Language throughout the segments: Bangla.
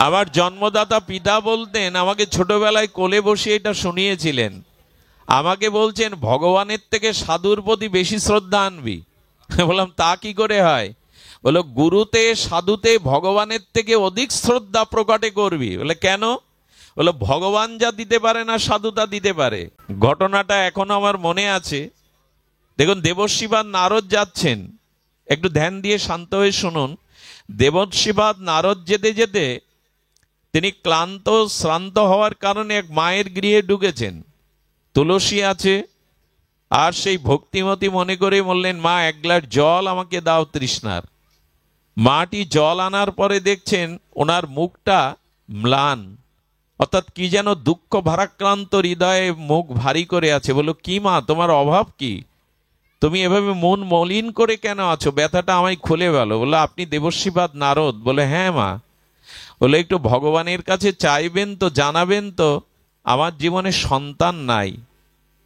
আমার জন্মদাতা পিতা বলতেন, আমাকে ছোটবেলায় কোলে বসিয়ে এটা শুনিয়েছিলেন, আমাকে বলছেন ভগবানের থেকে সাধুর প্রতি বেশি শ্রদ্ধা আনবি। বললাম তা কি করে হয়? বললো গুরুতে সাধুতে ভগবানের থেকে অধিক শ্রদ্ধা প্রকটে করবি। বলে কেন? বললো ভগবান যা দিতে পারে না সাধু তা দিতে পারে। ঘটনাটা এখনো আমার মনে আছে। দেখুন, দেবর্ষিবাদ নারদ যাচ্ছেন, একটু ধ্যান দিয়ে শান্ত হয়ে শুনুন। দেবর্ষিবাদ নারদ যেতে যেতে তিনি ক্লান্ত শ্রান্ত হওয়ার কারণে এক মায়ের গৃহে ঢুকেছেন। তুলসী আছে, আর সেই ভক্তিমতী মনে করে বললেন, মা এক গ্লাস জল আমাকে দাও তৃষ্ণার। মাটি জল আনার পরে দেখছেন ওনার মুখটা ম্লান, অর্থাৎ কি যেন দুঃখ ভারাক্রান্ত হৃদয়ে মুখ ভারী করে আছে। বললো কি মা, তোমার অভাব কি? তুমি এভাবে মন মলিন করে কেন আছো? ব্যথাটা আমায় খুলে বলো। বললো আপনি দেবর্ষিবাদ নারদ? বলে হ্যাঁ মা। বলে একটু ভগবানের কাছে চাইবেন তো, জানাবেন তো আমার জীবনে সন্তান নাই,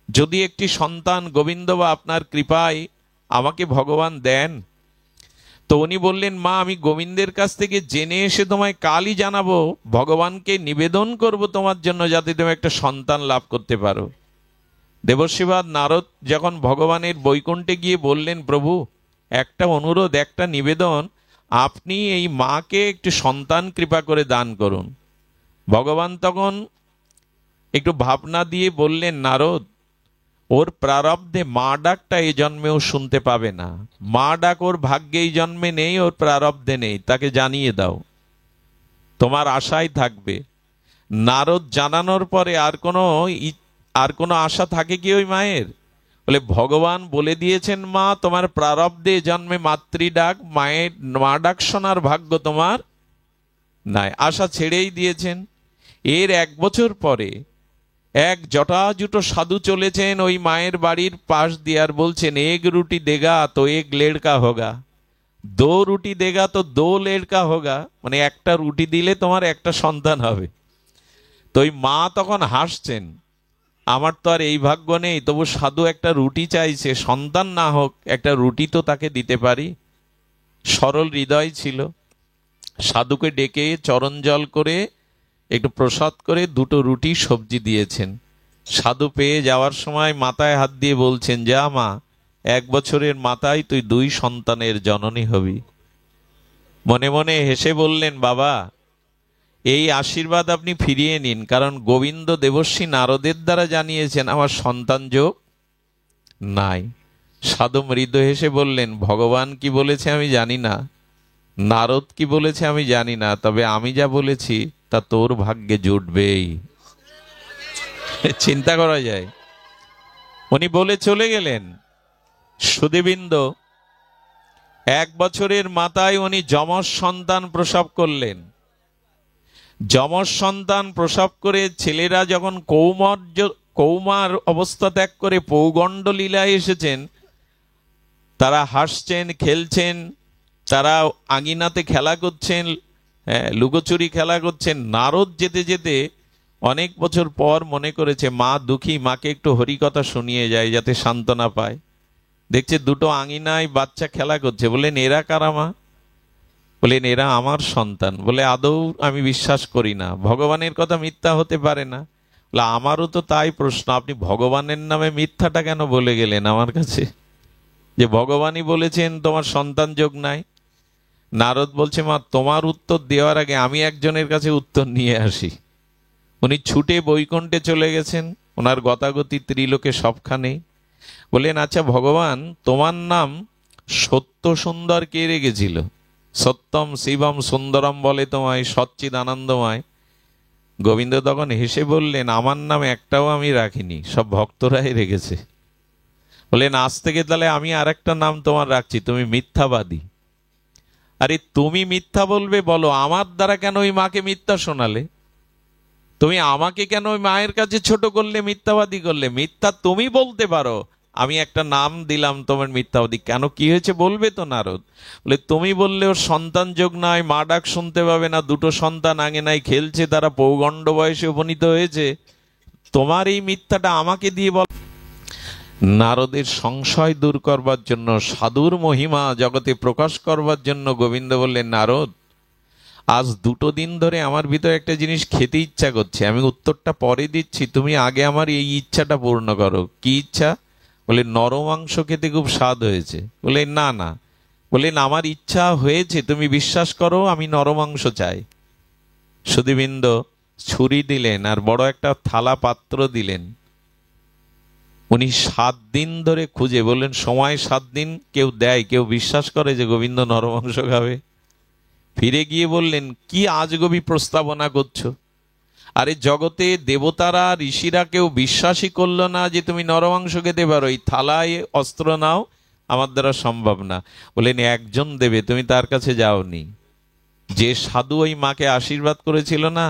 যদি একটি সন্তান গোবিন্দ বা আপনার কৃপায় আমাকে ভগবান দেন। তো উনি বললেন, মা আমি গোবিন্দের কাছ থেকে জেনে এসে তোমায় কালই জানাবো, ভগবানকে নিবেদন করব তোমার জন্য, যাতে তুমি একটা সন্তান লাভ করতে পারো। দেবর্ষিবাদ নারদ যখন ভগবানের বৈকুণ্ঠে গিয়ে বললেন, প্রভু একটা অনুরোধ, একটা নিবেদন, আপনি এই মাকে একটু সন্তান কৃপা করে দান করুন। ভগবান তখন একটু ভাবনা দিয়ে বললেন, নারদ ওর প্রারব্ধে মা ডাকটা এই জন্মেও শুনতে পাবে না। মা ডাক ওর ভাগ্যে এই জন্মে নেই, ওর প্রারব্ধে নেই, তাকে জানিয়ে দাও, তোমার আশাই থাকবে। নারদ জানানোর পরে আর কোনো আশা থাকে কি ওই মায়ের? বলে ভগবান বলে দিয়েছেন, মা তোমার প্রারব্ধে জন্মে মাতৃ ডাক, মায়ের মা ডাক শোনার ভাগ্য তোমার নাই। আশা ছেড়েই দিয়েছেন। এর 1 বছর পরে এক জটাজুটো সাধু চলেছেন ওই মায়ের বাড়ির পাশ দিয়ে, আর বলছেন, এক রুটি দেগা তো এক লেড়কা হোগা, 2 রুটি দেগা তো 2 লেড়কা হোগা, মানে একটা রুটি দিলে তোমার একটা সন্তান হবে। তো ওই মা তখন হাসছেন, আমার তো আর এই ভাগ্য নেই, তবু সাধু একটা রুটি চাইছে, সন্তান না হোক একটা রুটি তো তাকে দিতে পারি। সরল হৃদয় ছিল। সাধুকে ডেকে চরণ জল করে একটু প্রসাদ করে 2টো রুটি সবজি দিয়েছেন। সাধু পেয়ে যাওয়ার সময় মাথায় হাত দিয়ে বলছেন, যা মা 1 বছরের মাথায় তুই 2 সন্তানের জননী হবি। মনে মনে হেসে বললেন, বাবা এই আশীর্বাদ আপনি ফিরিয়ে নিন, কারণ গোবিন্দ দেবর্ষী নারদের দ্বারা জানিয়েছেন আমার সন্তান যোগ নাই। সাধু মৃদু হেসে বললেন, ভগবান কি বলেছে আমি জানি না, নারদ কি বলেছে আমি জানি না, তবে আমি যা বলেছি তা তোর ভাগ্যে জুটবেই। চিন্তা করা যায়। উনি বলে চলে গেলেন। সুধীবৃন্দ, 1 বছরের মাথায় উনি যমজ সন্তান প্রসব করলেন। যমজ সন্তান প্রসব করে ছেলেরা যখন কৌমার অবস্থা ত্যাগ করে পৌগণ্ড লীলায় এসেছেন, তারা হাসছেন, খেলছেন, তারা আঙিনাতে খেলা করছেন, লুকোচুরি খেলা করছেন। নারদ যেতে যেতে অনেক বছর পর মনে করেছে মা দুঃখী, মাকে একটু হরিকথা শুনিয়ে যায় যাতে সান্ত্বনা পায়। দেখছে 2টো আঙিনায় বাচ্চা খেলা করছে। বললেন, এরা কারা মা? বললেন, এরা আমার সন্তান। বলে, আদৌ আমি বিশ্বাস করি না, ভগবানের কথা মিথ্যা হতে পারে না। বলে, আমারও তো তাই প্রশ্ন, আপনি ভগবানের নামে মিথ্যাটা কেন বলে গেলেন আমার কাছে, যে ভগবানই বলেছেন তোমার সন্তান যোগ নাই? নারদ বলছে, মা তোমার উত্তর দেওয়ার আগে আমি একজনের কাছে উত্তর নিয়ে আসি। উনি ছুটে বৈকুণ্ঠে চলে গেছেন, ওনার গতাগতি ত্রিলোকে সবখানে। বলেন, আচ্ছা ভগবান তোমার নাম সত্য সুন্দর কে রেখেছিল? সত্যম শিবম সুন্দরম বলে তোমায়, সচ্চিদ আনন্দময়। গোবিন্দ তখন হেসে বললেন, আমার নাম একটাও আমি রাখিনি, সব ভক্তরাই রেখেছে। বলেন, আজ থেকে তাহলে আমি আর একটা নাম তোমার রাখছি, তুমি মিথ্যাবাদী। আরে তুমি মিথ্যা বলবে বলো, আমার দ্বারা কেন ওই মাকে মিথ্যা শোনালে? তুমি আমাকে কেন ওই মায়ের কাছে ছোট করলে, মিথ্যাবাদী করলে? মিথ্যা তুমি বলতে পারো, আমি একটা নাম দিলাম তোমার মিথ্যাবাদী। কেন, কি হয়েছে বলবে তো? নারদ বলে, তুমি বললে ওর সন্তান যোগ নয়, মা ডাক শুনতে পাবে না, 2টো সন্তান আঙিনায় খেলছে, তারা পৌগণ্ড বয়সে উপনীত হয়েছে, তোমার এই মিথ্যাটা আমাকে দিয়ে বল। নারদের সংশয় দূর করবার জন্য, সাধুর মহিমা জগতে প্রকাশ করবার জন্য গোবিন্দ বললেন, নারদ আজ 2 দিন ধরে আমার ভিতরে একটা জিনিস খেতে ইচ্ছা করছে, আমি উত্তরটা পরে দিচ্ছি, তুমি আগে আমার এই ইচ্ছাটা পূর্ণ করো। কি ইচ্ছা? বলে নরম মাংস খেতে খুব স্বাদ হয়েছে। বলে না না, বললেন আমার ইচ্ছা হয়েছে, তুমি বিশ্বাস করো, আমি নরম মাংস চাই। সুধীবৃন্দ ছুরি দিলেন আর বড় একটা থালা পাত্র দিলেন। উনি 7 দিন ধরে খুঁজে, বললেন সময় 7 দিন, কেউ দেয়, কেউ বিশ্বাস করে যে গোবিন্দ নরম মাংস খাবে? ফিরে গিয়ে বললেন কি আজগবি প্রস্তাবনা করছো? আরে জগতে দেবতারা ঋষিরা কেউ বিশ্বাসই করলো না যে তুমি নরমাংস খেতে পারো, এই থালায় অস্ত্র নাও, আমার দ্বারা সম্ভব না। বললেন একজন দেবে, তুমি তার কাছে যাওনি। যে সাধু ওই মাকে আশীর্বাদ করেছিল না,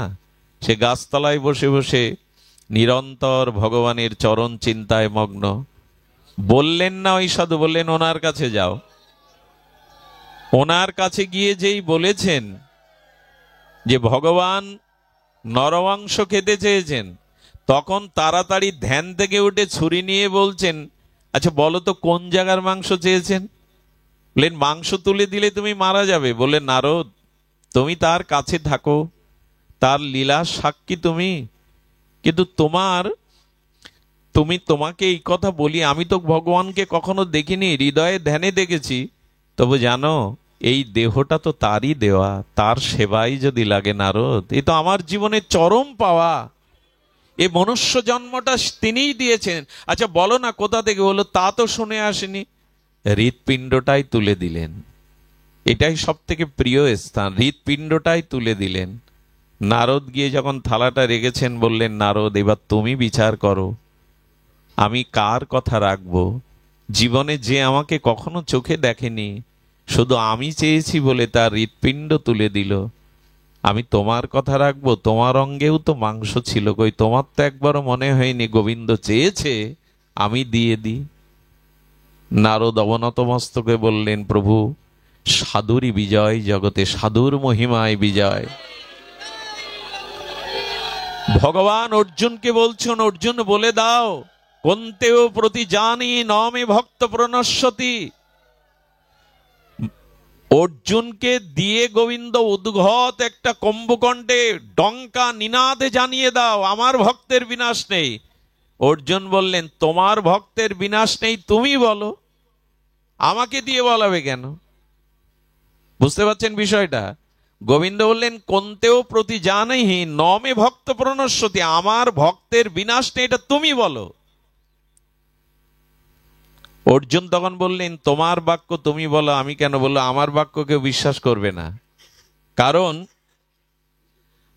সে গাছতলায় বসে বসে নিরন্তর ভগবানের চরণ চিন্তায় মগ্ন। বললেন না ওই সাধু, বললেন ওনার কাছে যাও। ওনার কাছে গিয়ে যেই বলেছেন যে ভগবান নরমাংস খেতে চেয়েছেন, তখন তাড়াতাড়ি ধ্যান থেকে উঠে ছুরি নিয়ে বলছেন আচ্ছা বলো তো কোন জায়গার মাংস চেয়েছেন? বললেন মাংস তুলে দিলে তুমি মারা যাবে। বললেন নারদ, তুমি তার কাছে থাকো, তার লীলা সাক্ষী তুমি, কিন্তু তোমাকে এই কথা বলি, আমি তো ভগবানকে কখনো দেখিনি, হৃদয়ে ধ্যানে দেখেছি। তবে জানো এই দেহটা তো তারই দেওয়া, তার সেবাই যদি লাগে নারদ, এ তো আমার জীবনে চরম পাওয়া, এ মনুষ্য জন্মটা তিনিই দিয়েছেন। আচ্ছা বলো না কোথা থেকে? হলো তা তো শুনে আসেনি। হৃৎপিণ্ডটাই তুলে দিলেন, এটাই সব থেকে প্রিয় স্থান, হৃৎপিণ্ডটাই তুলে দিলেন। নারদ গিয়ে যখন থালাটা রেখেছেন, বললেন নারদ এবার তুমি বিচার করো, আমি কার কথা রাখবো? জীবনে যে আমাকে কখনো চোখে দেখেনি, শুধু আমি চেয়েছি বলে তার হৃৎপিণ্ড তুলে দিল, আমি তোমার কথা রাখবো? তোমার অঙ্গেও তো মাংস ছিল, কই তোমার তো একবারও মনে হয়নি গোবিন্দ চেয়েছে আমি দিয়ে দিই? নারদ অবনত মস্তকে বললেন প্রভু সাধুরই বিজয় জগতে, সাধুর মহিমায় বিজয়। ভগবান অর্জুনকে বলছেন অর্জুন বলে দাও কোন্তেও প্রতি জানি নমে ভক্ত প্রণশ্যতি। অর্জুনকে দিয়ে গোবিন্দ উদ্ঘট একটা কুম্ভকণ্ঠে ডঙ্কা নিনাদে জানিয়ে দাও আমার ভক্তের বিনাশ নেই। অর্জুন বললেন তোমার ভক্তের বিনাশ নেই তুমি বলো, আমাকে দিয়ে বলাবে কেন? বুঝতে পারছেন বিষয়টা? গোবিন্দ বললেন কোন্তেও প্রতি জানেহি নমে ভক্ত প্রণশ্যতি, আমার ভক্তের বিনাশ নেই এটা তুমি বলো। অর্জুন তখন বললেন তোমার বাক্য তুমি বলো, আমি কেন বললো? আমার বাক্য কেউ বিশ্বাস করবে না, কারণ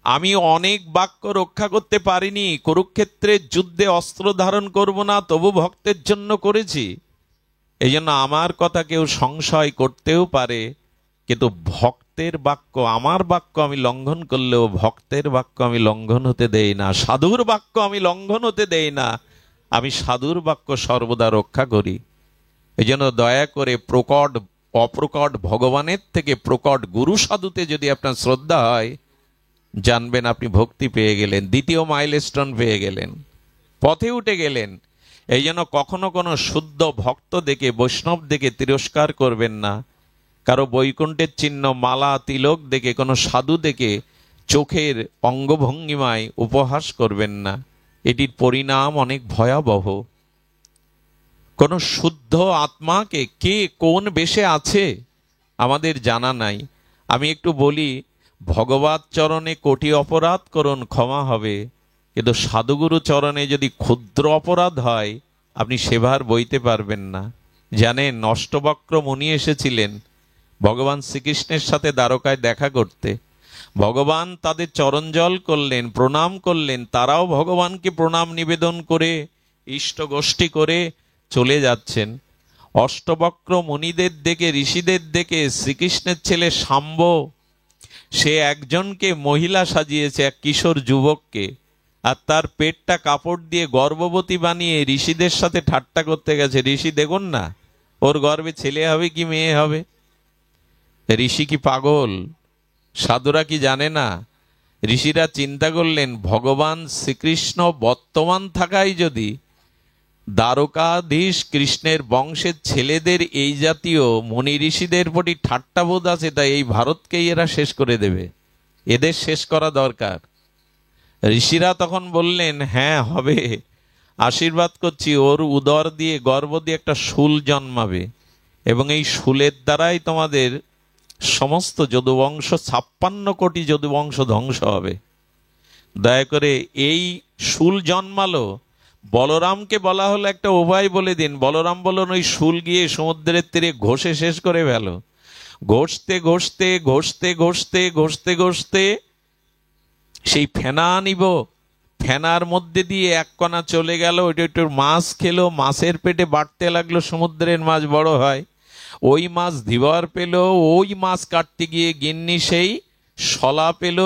আমি অনেক বাক্য রক্ষা করতে পারিনি। কুরুক্ষেত্রের যুদ্ধে অস্ত্র ধারণ করব না, তবু ভক্তের জন্য করেছি। এই জন্য আমার কথা কেউ সংশয় করতেও পারে, কিন্তু ভক্তের বাক্য, আমার বাক্য আমি লঙ্ঘন করলেও ভক্তের বাক্য আমি লঙ্ঘন হতে দেই না, সাধুর বাক্য আমি লঙ্ঘন হতে দেই না, আমি সাধুর বাক্য সর্বদা রক্ষা করি। এই জন্য দয়া করে অপ্রকট ভগবানের থেকে প্রকট গুরু সাধুতে যদি আপনার শ্রদ্ধা হয়, জানবেন আপনি ভক্তি পেয়ে গেলেন, দ্বিতীয় মাইলস্টোন পেয়ে গেলেন, পথে উঠে গেলেন। এই জন্য কখনো কোনো শুদ্ধ ভক্ত দেখে, বৈষ্ণব দেখে তিরস্কার করবেন না। কারো বৈকুণ্ঠের চিহ্ন মালা তিলক দেখে, কোনো সাধু দেখে চোখের অঙ্গভঙ্গিমায় উপহাস করবেন না, এটির পরিণাম অনেক ভয়াবহ। কোন শুদ্ধ আত্মাকে কে কোন বেশে আছে আমাদের জানা নাই। আমি একটু বলি, ভগবত চরণে কোটি অপরাধ করুন ক্ষমা হবে, কিন্তু সাধুগুরু চরণে যদি ক্ষুদ্র অপরাধ হয় আপনি সেভার বইতে পারবেন না। জানেন অষ্টবক্র মুনি এসেছিলেন ভগবান শ্রীকৃষ্ণের সাথে দ্বারকায় দেখা করতে। ভগবান তাদের চরণ জল করলেন, প্রণাম করলেন, তারাও ভগবানকে প্রণাম নিবেদন করে ইষ্ট গোষ্ঠী করে চলে যাচ্ছেন। অষ্টবক্র মুনিদের দেখে, ঋষিদের দেখে শ্রীকৃষ্ণের ছেলে শাম্ব, সে একজনকে মহিলা সাজিয়েছে, এক কিশোর যুবককে, আর তার পেটটা কাপড় দিয়ে গর্ভবতী বানিয়ে ঋষিদের সাথে ঠাট্টা করতে গেছে। ঋষি দেখুন না ওর গর্ভে ছেলে হবে কি মেয়ে হবে? ঋষি কি পাগল? সাধুরা কি জানে না? ঋষিরা চিন্তা করলেন ভগবান শ্রীকৃষ্ণ বর্তমান থাকায় যদি দ্বারকাধীশ কৃষ্ণের বংশের ছেলেদের এই জাতীয় মুনি ঋষিদের প্রতি ঠাট্টাবোধ আছে, তাই এই ভারতকেই এরা শেষ করে দেবে। এদের শেষ করা দরকার। ঋষিরা তখন বললেন, হ্যাঁ হবে, আশীর্বাদ করছি, ওর উদর দিয়ে গর্ভ দিয়ে একটা শুল জন্মাবে এবং এই শুলের দ্বারাই তোমাদের সমস্ত যদুবংশ 56 কোটি যদুবংশ ধ্বংস হবে। দয়া করে এই শুল জন্মালো। বলরামকে বলা হলো একটা উপায় বলে দিন। বলরাম বললেন, ওই শুল গিয়ে সমুদ্রের তীরে ঘষে শেষ করে ফেলো। ঘষতে ঘষতে ঘষতে ঘষতে ঘষতে ঘষতে সেই ফেনা নিব, ফেনার মধ্যে দিয়ে এক কণা চলে গেল, ওইটা একটু মাছ খেলো, মাছের পেটে বাড়তে লাগলো, সমুদ্রের মাছ বড় হয়। ওই মাছ ধীবর পেল, ওই মাছ কাটতে গিয়ে গিন্নি সেই শলা পেল,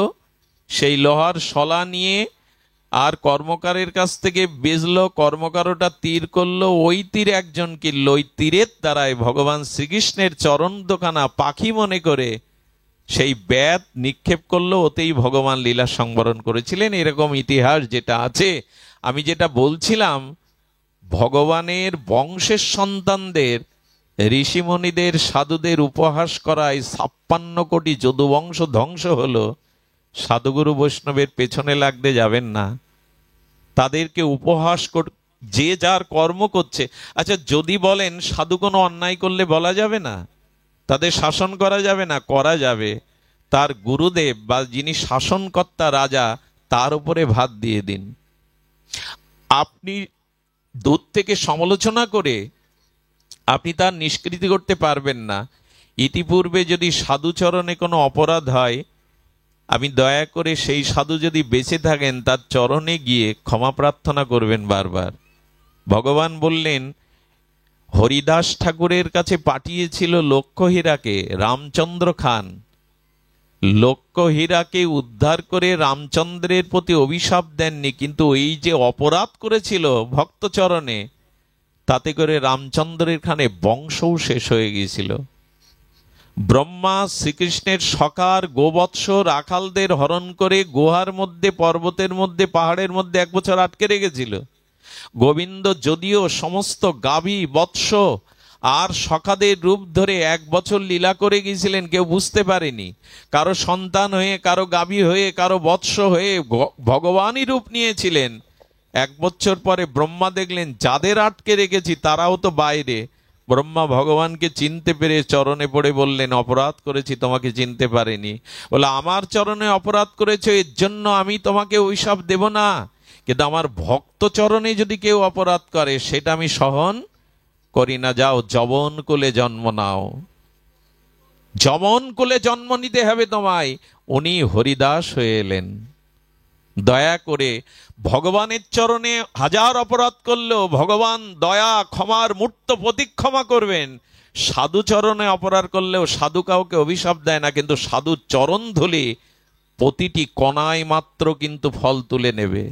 সেই লোহার শলা নিয়ে আর কর্মকারের কাছ থেকে বেজলো, কর্মকারটা তীর করলো, ওই তীর একজন কিনল, ওই তীরের দ্বারায় ভগবান শ্রীকৃষ্ণের চরণ দোকানা পাখি মনে করে সেই ব্যাত নিক্ষেপ করলো, ওতেই ভগবান লীলা সংবরণ করেছিলেন। এরকম ইতিহাস যেটা আছে। আমি যেটা বলছিলাম, ভগবানের বংশের সন্তানদের, ঋষিমণিদের, সাধুদের উপহাস করায় 56 কোটি যদুবংশ ধ্বংস হলো। সাধুগুরু বৈষ্ণবের পেছনে লাগতে যাবেন না, তাদেরকে উপহাস যে যার কর্ম করছে। আচ্ছা, যদি বলেন সাধু কোনো অন্যায় করলে বলা যাবে না, তাদের শাসন করা যাবে না? করা যাবে। তার গুরুদেব বা যিনি শাসনকর্তা রাজা, তার উপরে ভাত দিয়ে দিন। আপনি দূর থেকে সমালোচনা করে আপনি তার নিষ্কৃতি করতে পারবেন না। ইতিপূর্বে যদি সাধুচরণে কোনো অপরাধ হয়, আমি দয়া করে সেই সাধু যদি বেঁচে থাকেন তার চরণে গিয়ে ক্ষমা প্রার্থনা করবেন বারবার। ভগবান বললেন, হরিদাস ঠাকুরের কাছে পাঠিয়েছিল লক্ষ্যহীরাকে রামচন্দ্র খান। লক্ষ্যহীরাকে উদ্ধার করে রামচন্দ্রের প্রতি অভিশাপ দেননি, কিন্তু এই যে অপরাধ করেছিল ভক্তচরণে, তাতে করে রামচন্দ্রের খানে বংশও শেষ হয়ে গিয়েছিল। ব্রহ্মা শ্রীকৃষ্ণের সখার গোবৎস রাখালদের হরণ করে গুহার মধ্যে, পর্বতের মধ্যে, পাহাড়ের মধ্যে 1 বছর আটকে রেখেছিল। গোবিন্দ যদিও সমস্ত গাভী, বৎস আর সখাদের রূপ ধরে 1 বছর লীলা করে গিয়েছিলেন, কেউ বুঝতে পারেনি। কারো সন্তান হয়ে, কারো গাভী হয়ে, কারো বৎস হয়ে ভগবানই রূপ নিয়েছিলেন। 1 বছর পরে ব্রহ্মা দেখলেন যাদের আটকে রেখেছি তারাও তো বাইরে। ব্রহ্মা ভগবানকে চিনতে পেরে চরণে পড়ে বললেন, অপরাধ করেছি, তোমাকে চিনতে পারিনি। বলে, আমার চরণে অপরাধ করেছো, এর জন্য আমি তোমাকে অভিশাপ দেব না, কিন্তু আমার ভক্ত চরণে যদি কেউ অপরাধ করে সেটা আমি সহন করি না। যাও, যবন কুলে জন্ম নাও, যমন কুলে জন্ম নিতে হবে তোমায়। উনি হরিদাস হয়ে এলেন। দয়া করে ভগবানের চরণে হাজার অপরাধ করলেও ভগবান দয়া ক্ষমার মূর্ত প্রতীক ক্ষমা করবেন। সাধু চরণে অপরাধ করলেও সাধু কাউকে অভিশাপ দেয় না, কিন্তু সাধু চরণ ধুলে প্রতিটি কণায় মাত্র কিন্তু ফল তুলে নেবে।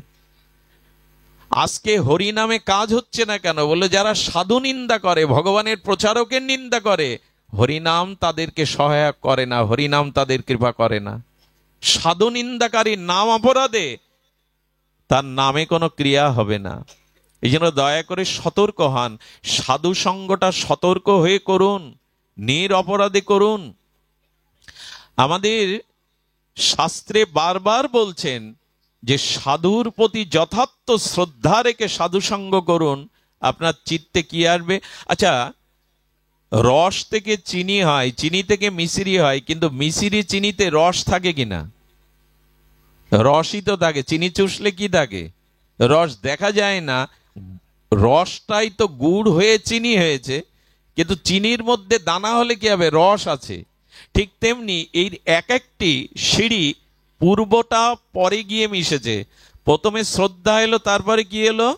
আজকে হরি নামে কাজ হচ্ছে না কেন? বলে, যারা সাধু নিন্দা করে, ভগবানের প্রচারকের নিন্দা করে, হরিনাম তাদেরকে সহায়ক করে না, হরিনাম তাদের কৃপা করে না। সাধু নিন্দাকারী নাম অপরাধে, তার নামে কোনো ক্রিয়া হবে না। এই জন্য দয়া করে সতর্ক হন। সাধু সঙ্গটা সতর্ক হয়ে করুন, নিরপরাধে করুন। আমাদের শাস্ত্রে বারবার বলছেন যে সাধুর প্রতি যথার্থ শ্রদ্ধা রেখে সাধু সঙ্গ করুন, আপনার চিত্তে কি আসবে? আচ্ছা, রস থেকে চিনি হয়, চিনি থেকে মিশ্রি হয়, কিন্তু মিশ্রি চিনিতে রস থাকে কিনা? রসই তো থাকে। চিনি চুষলে কি থাকে? রস দেখা যায় না। রসটাই তো গুড় হয়ে চিনি হয়েছে, কিন্তু চিনির মধ্যে দানা হলে কি হবে? রস আছে। ঠিক তেমনি এই এক একটি সিঁড়ি পূর্বটা পরে গিয়ে মিশেছে। প্রথমে শ্রদ্ধা এলো, তারপরে কি এলো?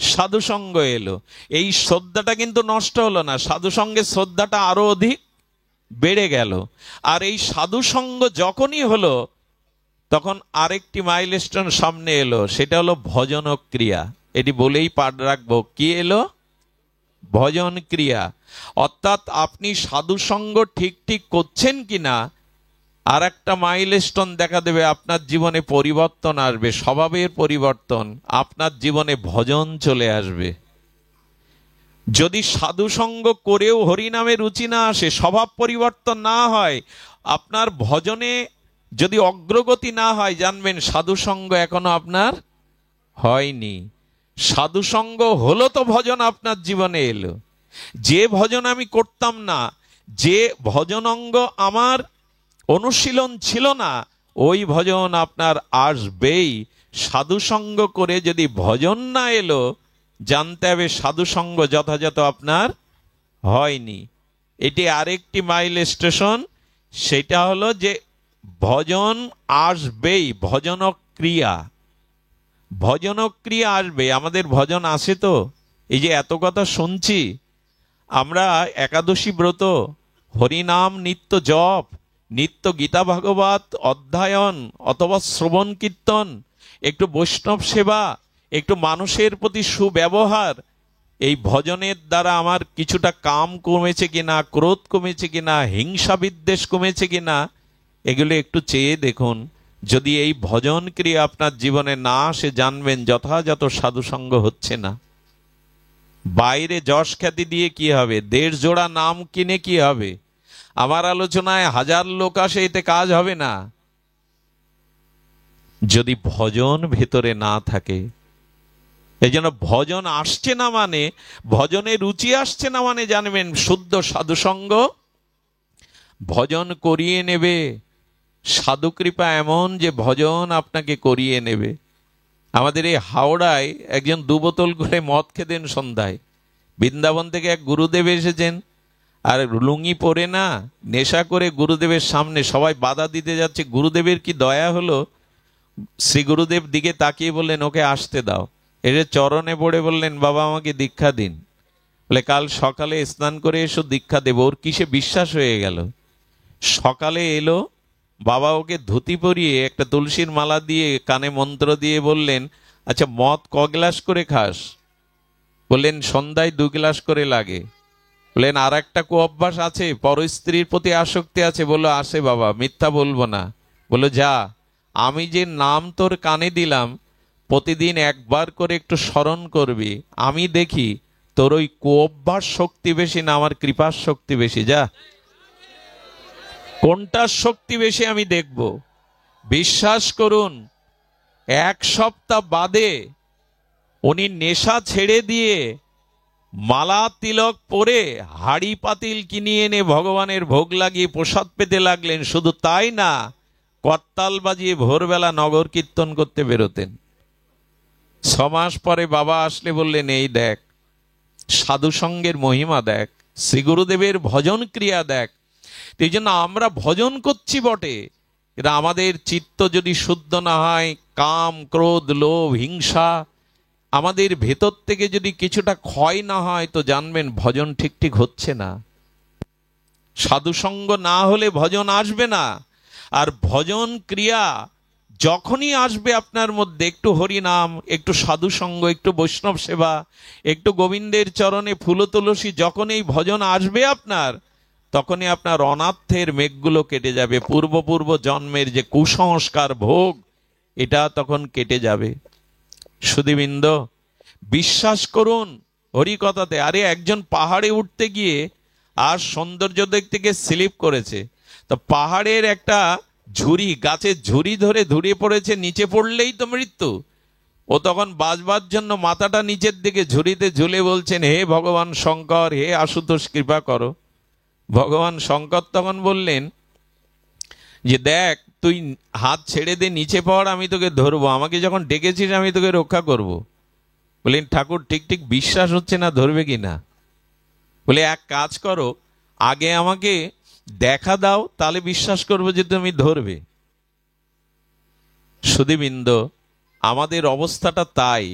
সাধু সঙ্গ এলো। এই শ্রদ্ধাটা কিন্তু নষ্ট হলো না, সাধু সঙ্গে শ্রদ্ধাটা আরো অধিক বেড়ে গেল। আর এই সাধু সঙ্গ যখনই হলো, তখন আরেকটি মাইলস্টোন সামনে এলো, সেটা হলো ভজন ক্রিয়া। এটি বলেই পাঠ রাখবো, কি এলো? ভজন ক্রিয়া। অর্থাৎ আপনি সাধু সঙ্গ ঠিক ঠিক করছেন কিনা, আর একটা মাইলস্টোন দেখা দেবে, আপনার জীবনে পরিবর্তন আসবে, স্বভাবের পরিবর্তন, আপনার জীবনে ভজন চলে আসবে। যদি সাধু সঙ্গ করেও হরিনামে রুচি না আসে, স্বভাব পরিবর্তন না হয়, আপনার ভজনে যদি অগ্রগতি না হয়, জানবেন সাধুসঙ্গ এখনো আপনার হয়নি। সাধুসঙ্গ হলো তো ভজন আপনার জীবনে এলো। যে ভজন আমি করতাম না, যে ভজন অঙ্গ আমার অনুশীলন ছিল না, ওই ভজন আপনার আসবেই। সাধুসঙ্গ করে যদি ভজন না এলো, জানতে হবে সাধুসঙ্গ যথাযথ আপনার হয়নি। এটি আরেকটি মাইল স্টেশন। সেটা হলো যে ভজন আসবেই, ভজন ক্রিয়া, ভজন ক্রিয়া আসবে। আমাদের ভজন আসে তো, এই যে এত কথা শুনছি আমরা, একাদশী ব্রত, হরিনাম নিত্য জপ, নিত্য গীতা ভাগবত অধ্যয়ন অথবা শ্রবণ কীর্তন, একটু বৈষ্ণব সেবা, একটু মানুষের প্রতি সুব্যবহার, এই ভজনের দ্বারা আমার কিছুটা কাম কমেছে কিনা, ক্রোধ কমেছে কিনা, হিংসা বিদ্বেষ কমেছে কিনা, এগুলো একটু চেয়ে দেখুন। যদি এই ভজন ক্রিয়া আপনার জীবনে না আসে, জানবেন যথাযথ সাধুসঙ্গ হচ্ছে না। বাইরে যশ খ্যাতি দিয়ে কি হবে, দেড় জোড়া নাম কিনে কি হবে, আমার আলোচনায় 1000 লোক আসে, এতে কাজ হবে না যদি ভজন ভেতরে না থাকে। এই জন্য ভজন আসছে না মানে, ভজনের রুচি আসছে না মানে, জানবেন শুদ্ধ সাধুসঙ্গ ভজন করিয়ে নেবে। সাধু কৃপা এমন যে ভজন আপনাকে করিয়ে নেবে। আমাদের এই হাওড়ায় একজন 2 বোতল করে মদ খেতেন সন্ধ্যায়। বৃন্দাবন থেকে এক গুরুদেব এসেছেন, আর লুঙ্গি পরে না, নেশা করে গুরুদেবের সামনে সবাই বাধা দিতে যাচ্ছে। গুরুদেবের কি দয়া হলো, শ্রী গুরুদেব দিকে তাকিয়ে বললেন, ওকে আসতে দাও। এর চরণে পড়ে বললেন, বাবা আমাকে দীক্ষা দিন। বলে, কাল সকালে স্নান করে এসো, দীক্ষা দেব। ওর কিসে বিশ্বাস হয়ে গেল। সকালে এলো, বাবা ওকে ধুতি পরিয়ে একটা তুলসীর মালা দিয়ে কানে মন্ত্র দিয়ে বললেন, আচ্ছা মদ ক গ্লাস করে খাস? বললেন, সন্ধ্যায় 2 গ্লাস করে লাগে। বললেন, আর একটা কুঅভ্যাস আছে, পর স্ত্রীর প্রতি আসক্তি আছে? বললো, আছে বাবা, মিথ্যা বলবো না। বললো, যা, আমি যে নাম তোর কানে দিলাম, প্রতিদিন একবার করে একটু স্মরণ করবি, আমি দেখি তোর ওই কুঅভ্যাস শক্তি বেশি না আমার কৃপার শক্তি বেশি। যা, কোনটার শক্তি বেশি আমি দেখব। বিশ্বাস করুন, 1 সপ্তাহ বাদে উনি নেশা ছেড়ে দিয়ে মালা তিলক পরে হাড়ি পাতিল কিনে এনে ভগবানের ভোগ লাগিয়ে প্রসাদ পেতে লাগলেন। শুধু তাই না, করতাল বাজিয়ে ভোরবেলা নগর কীর্তন করতে বেরোতেন। 6 মাস পরে বাবা আসলে বললেন, এই দেখ সাধুসঙ্গের মহিমা, দেখ শ্রী গুরুদেবের ভজন ক্রিয়া দেখ। এই জন্য আমরা ভজন করছি বটে, কিন্তু আমাদের চিত্ত যদি শুদ্ধ না হয়, কাম ক্রোধ লোভ হিংসা আমাদের ভেতর থেকে যদি কিছুটা ক্ষয় না হয়, তো জানবেন ভজন ঠিক ঠিক হচ্ছে না। সাধুসঙ্গ না হলে ভজন আসবে না। আর ভজন ক্রিয়া যখনই আসবে আপনার মধ্যে, একটু হরিনাম, একটু সাধুসঙ্গ, একটু বৈষ্ণব সেবা, একটু গোবিন্দের চরণে ফুল তুলসী, যখন এই ভজন আসবে আপনার, তখনই আপনার অনাথের মেঘগুলো কেটে যাবে। পূর্ব জন্মের যে কুসংস্কার ভোগ, এটা তখন কেটে যাবে। সুধীবৃন্দ, বিশ্বাস করুন হরি কথাতে। আরে একজন পাহাড়ে উঠতে গিয়ে আর সৌন্দর্য দেখতে গিয়ে স্লিপ করেছে, তো পাহাড়ের একটা ঝুড়ি, গাছের ঝুড়ি ধরে ধুড়িয়ে পড়েছে, নিচে পড়লেই তো মৃত্যু। ও তখন বাঁচবার জন্য মাথাটা নিচের দিকে ঝুড়িতে ঝুলে বলছেন, হে ভগবান শঙ্কর, হে আশুতোষ, কৃপা করো। ভগবান শঙ্কর তখন বললেন যে, দেখ তুই হাত ছেড়ে দে, নিচে পড়, আমি তোকে ধরবো। আমাকে যখন ডেকেছিস আমি তোকে রক্ষা করব। বললেন, ঠাকুর ঠিক ঠিক বিশ্বাস হচ্ছে না, ধরবে কি না? বলে, এক কাজ করো, আগে আমাকে দেখা দাও, তাহলে বিশ্বাস করবো যে তুমি ধরবে। সুধীবৃন্দ, আমাদের অবস্থাটা তাই।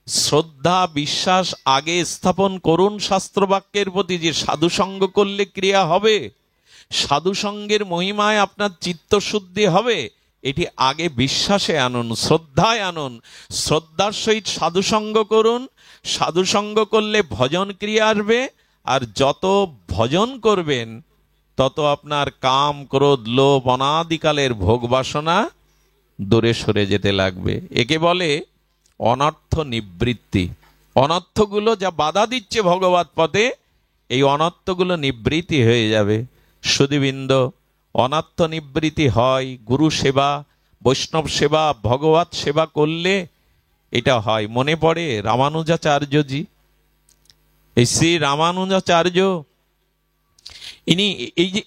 শ্রদ্ধা বিশ্বাস আগে স্থাপন করুন শাস্ত্রবাক্যের প্রতি, যে সাধুসঙ্গ করলে ক্রিয়া হবে, সাধুসঙ্গের মহিমায় আপনার চিত্তশুদ্ধি হবে। এটি আগে বিশ্বাসে আনুন, শ্রদ্ধায় আনুন, শ্রদ্ধার সহিত সাধুসঙ্গ করুন। সাধুসঙ্গ করলে ভজন ক্রিয়া আসবে, আর যত ভজন করবেন তত আপনার কাম ক্রোধ লোভ অনাদিকালের ভোগ বাসনা দূরে সরে যেতে লাগবে। একে বলে অনর্থ নিবৃত্তি। অনর্থগুলো যা বাধা দিচ্ছে ভগবৎ পথে, এই অনর্থগুলো নিবৃত্তি হয়ে যাবে। সুধীবৃন্দ, অনাত্মনিবৃত্তি হয়, গুরু সেবা, বৈষ্ণব সেবা, ভগবত সেবা করলে এটা হয়। মনে পড়ে রামানুজাচার্যজি, এই শ্রী রামানুজাচার্য, ইনি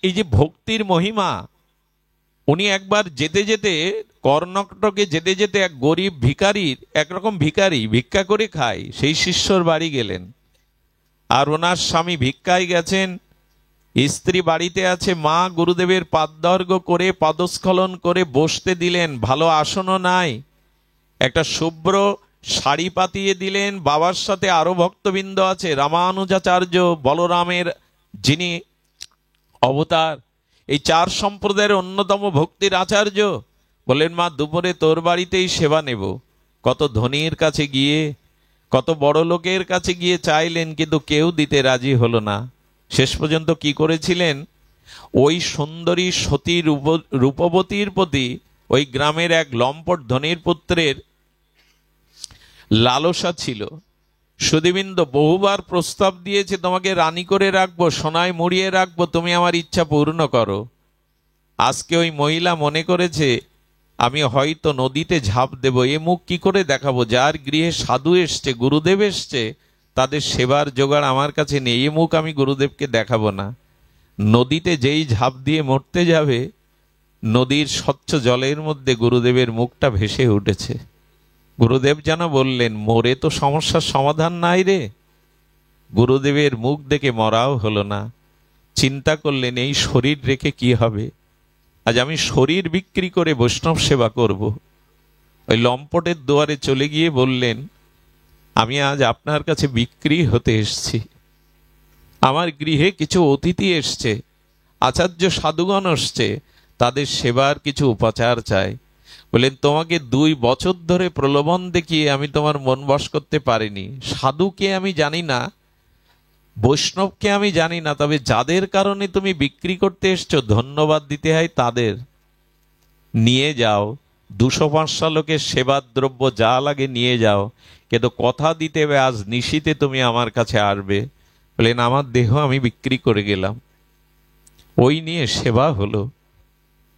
এই যে ভক্তির মহিমা, উনি একবার যেতে যেতে, কর্ণাটকে যেতে যেতে এক গরিব ভিখারির, একরকম ভিখারি ভিক্ষা করে খায়, সেই শিষ্যর বাড়ি গেলেন। আর ওনার স্বামী ভিক্ষায় গেছেন, স্ত্রী বাড়িতে আছে, মা গুরুদেবের পাদর্ঘ করে পাদস্খলন করে বসতে দিলেন, ভালো আসনও নাই, একটা শুভ্র শাড়ি পাতিয়ে দিলেন। বাবার সাথে আরো ভক্তবৃন্দ আছে, রামানুজাচার্য, বলরামের যিনি অবতার, এই চার সম্প্রদায়ের অন্যতম ভক্তির আচার্য। বললেন, মা দুপুরে তোর বাড়িতেই সেবা নেব। কত ধনীর কাছে গিয়ে, কত বড় লোকের কাছে গিয়ে চাইলেন, কিন্তু কেউ দিতে রাজি হলো না। শেষ পর্যন্ত কি করেছিলেন, ওই সুন্দরী সতী রূপবতীর প্রতি ওই গ্রামের এক লম্পট ধনীর পুত্রের লালসা ছিল। সুধীবৃন্দ বহুবার প্রস্তাব দিয়েছে, তোমাকে রানী করে রাখবো, সোনায় মুড়িয়ে রাখবো, তুমি আমার ইচ্ছা পূর্ণ করো। আজকে ওই মহিলা মনে করেছে আমি হয়তো নদীতে ঝাঁপ দেব। এ মুখ কি করে দেখাবো? যার গৃহে সাধু এসছে, গুরুদেব এসছে, তাদের সেবার জোগাড় আমার কাছে নেই, এ মুখ আমি গুরুদেবকে দেখাবো না। নদীতে যেই ঝাঁপ দিয়ে মরতে যাবে, নদীর স্বচ্ছ জলের মধ্যে গুরুদেবের মুখটা ভেসে উঠেছে। গুরুদেব যেন বললেন, মরে তো সমস্যার সমাধান নাই রে। গুরুদেবের মুখ দেখে মরাও হলো না। চিন্তা করলেন, এই শরীর রেখে কি হবে? আজ আমি শরীর বিক্রি করে বৈষ্ণব সেবা করব। ওই লম্পটের দুয়ারে চলে গিয়ে বললেন, আমি আজ আপনার কাছে বিক্রি হতে এসছি। আমার গৃহে কিছু অতিথি এসছে, আচার্য সাধুগণ এসছে, তাদের সেবার কিছু উপাচার চাই। বললেন, তোমাকে 2 বছর ধরে প্রলোভন দেখিয়ে আমি তোমার মন বশ করতে পারিনি। সাধুকে আমি জানি না, বৈষ্ণবকে আমি জানি না, তবে যাদের কারণে তুমি বিক্রি করতে এসছো, ধন্যবাদ দিতে হয় তাদের। নিয়ে যাও, 200-500 লোকের সেবার দ্রব্য যা লাগে নিয়ে যাও, কিন্তু কথা দিতে হবে আজ নিশীতে তুমি আমার কাছে আসবে। বললেন, আমার দেহ আমি বিক্রি করে গেলাম। ওই নিয়ে সেবা হলো।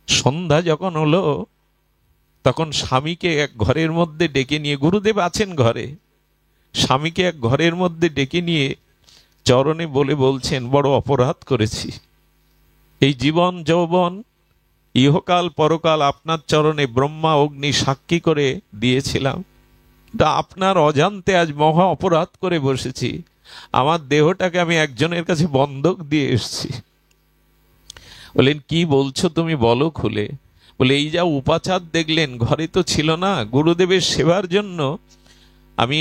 সন্ধ্যা যখন হলো, তখন স্বামীকে এক ঘরের মধ্যে ডেকে নিয়ে, গুরুদেব আছেন ঘরে, স্বামীকে এক ঘরের মধ্যে ডেকে নিয়ে চরণে বলছেন, বড় অপরাধ করেছি। এই জীবন যৌবন ইহকাল পরকাল আপনার চরণে ব্রহ্মা অগ্নি সাক্ষী করে দিয়েছিলাম, তা আপনার অজান্তে আজ মহা অপরাধ করে বসেছি। আমার দেহটাকে আমি একজনের কাছে বন্ধক দিয়ে এসেছি। বলেন, কি বলছো তুমি, বলো খুলে। বলে, এই যা উপাচার দেখলেন, ঘরে তো ছিল না। গুরুদেবের সেবার জন্য আমি